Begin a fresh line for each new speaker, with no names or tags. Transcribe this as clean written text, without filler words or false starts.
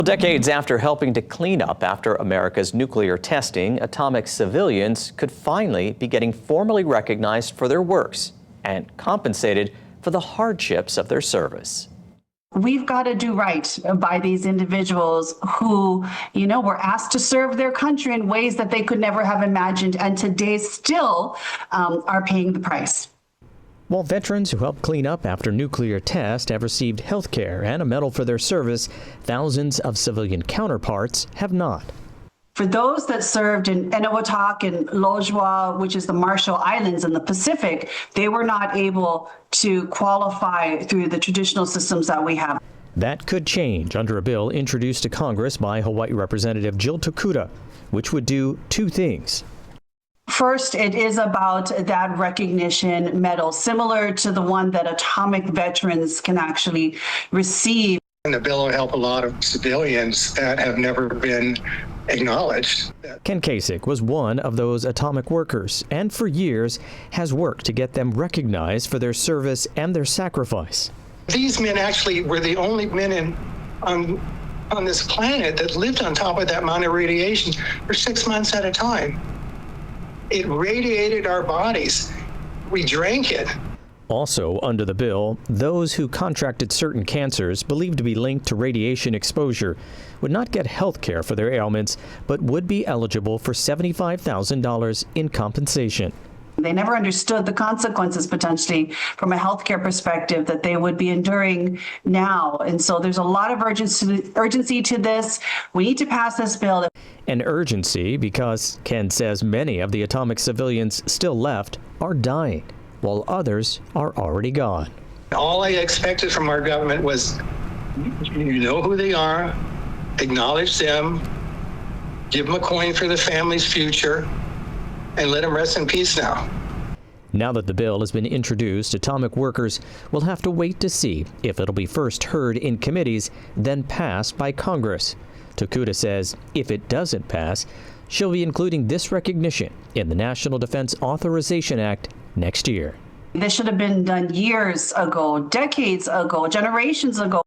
Decades after helping to clean up after America's nuclear testing, atomic civilians could finally be getting formally recognized for their works and compensated for the hardships of their service.
We've got to do right by these individuals who, were asked to serve their country in ways that they could never have imagined, and today still are paying the price.
While veterans who helped clean up after nuclear tests have received health care and a medal for their service, thousands of civilian counterparts have not.
For those that served in Eniwetok and Lojua, which is the Marshall Islands in the Pacific, they were not able to qualify through the traditional systems that we have.
That could change under a bill introduced to Congress by Hawaii Representative Jill Tokuda, which would do two things.
First, it is about that recognition medal, similar to the one that atomic veterans can actually receive.
And the bill will help a lot of civilians that have never been acknowledged.
Ken Kasich was one of those atomic workers and for years has worked to get them recognized for their service and their sacrifice.
These men actually were the only men on this planet that lived on top of that amount of radiation for 6 months at a time. It radiated our bodies. We drank it.
Also under the bill, those who contracted certain cancers believed to be linked to radiation exposure would not get health care for their ailments, but would be eligible for $75,000 in compensation.
They never understood the consequences potentially from a healthcare perspective that they would be enduring now. And so there's a lot of urgency to this. We need to pass this bill.
An urgency because Ken says many of the atomic civilians still left are dying, while others are already gone.
All I expected from our government was, you know who they are, acknowledge them, give them a coin for the family's future, and let them rest in peace now.
Now that the bill has been introduced, atomic workers will have to wait to see if it'll be first heard in committees, then passed by Congress. Tokuda says if it doesn't pass, she'll be including this recognition in the National Defense Authorization Act next year.
This should have been done years ago, decades ago, generations ago.